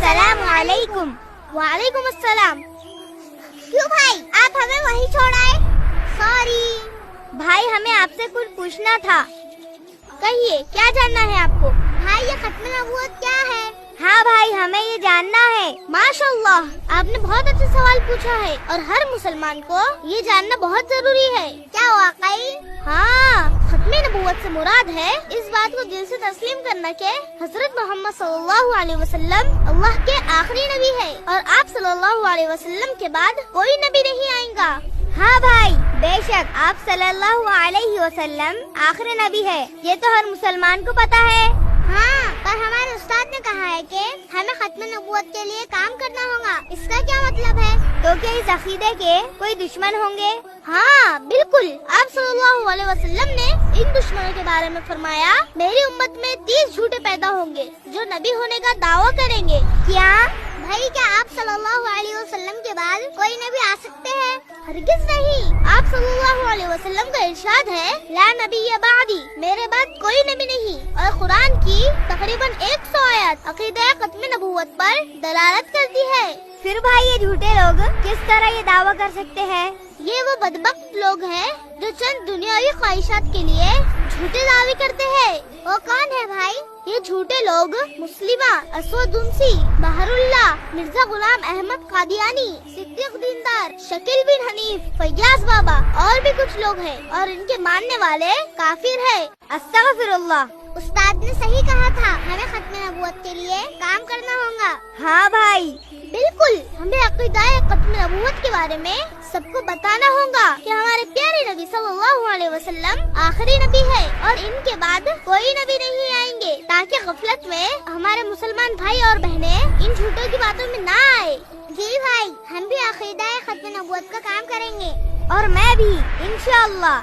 السلام علیکم۔ وعلیکم السلام۔ کیوں بھائی آپ ہمیں وہیں چھوڑ آئے؟ سوری بھائی، ہمیں آپ سے کچھ پوچھنا تھا۔ کہیے، کیا جاننا ہے آپ کو؟ بھائی، یہ ختم نبوت کیا ہے؟ ہاں بھائی، ہمیں یہ جاننا ہے۔ ماشاء اللہ، آپ نے بہت اچھا سوال پوچھا ہے اور ہر مسلمان کو یہ جاننا بہت ضروری ہے۔ کیا واقعی؟ ہاں، ختم نبوت سے مراد ہے اس بات کو دل سے تسلیم کرنا کہ حضرت محمد صلی اللہ علیہ وسلم اللہ کے آخری نبی ہے اور آپ صلی اللہ علیہ وسلم کے بعد کوئی نبی نہیں آئے گا۔ ہاں بھائی، بے شک آپ صلی اللہ علیہ وسلم آخری نبی ہے، یہ تو ہر مسلمان کو پتا ہے۔ ہاں، پر ہمارے استاد نے کہا ہے کہ ہمیں ختم نبوت کے لیے کام کرنا ہوگا، اس کا کیا مطلب ہے؟ تو کیا اس عقیدے کے کوئی دشمن ہوں گے؟ ہاں بالکل، آپ صلی اللہ علیہ وسلم نے ان دشمنوں کے بارے میں فرمایا، میری امت میں 30 جھوٹے پیدا ہوں گے جو نبی ہونے کا دعویٰ کریں گے۔ کیا بھائی، کیا آپ صلی اللہ علیہ وسلم کے بعد کوئی نبی آ سکتے ہیں؟ ہرگز نہیں، آپ صلی اللہ علیہ وسلم کا ارشاد ہے، لا نبی بعدی، میرے بعد کوئی نبی نہیں، اور قرآن کی تقریباً 100 آیات عقیدہ ختم نبوت پر دلالت کرتی ہے۔ پھر بھائی، یہ جھوٹے لوگ کس طرح یہ دعویٰ کر سکتے ہیں؟ یہ وہ بدبخت لوگ ہیں جو چند دنیاوی خواہشات کے لیے جھوٹے دعوے کرتے ہیں۔ وہ کون ہے بھائی؟ یہ جھوٹے لوگ مسلمہ، اسود انسی، بہر اللہ، مرزا غلام احمد قادیانی، صدیق دیندار، شکیل بن حنیف، فیاض بابا اور بھی کچھ لوگ ہیں، اور ان کے ماننے والے کافر ہیں۔ استغفر اللہ۔ استاد نے صحیح کہا تھا، ہمیں ختم نبوت کے لیے کام کرنا ہوگا۔ ہاں بھائی بالکل، ہمیں عقیدہ ختم نبوت کے بارے میں سب کو بتانا ہوگا کہ ہمارے پیارے نبی صلی اللہ علیہ وسلم آخری نبی ہے اور ان کے بعد کوئی نبی نہیں آئیں گے، تاکہ غفلت میں ہمارے مسلمان بھائی اور بہنیں ان جھوٹوں کی باتوں میں نہ آئے۔ جی بھائی، ہم بھی عقیدہ ختم نبوت کا کام کریں گے، اور میں بھی انشاءاللہ۔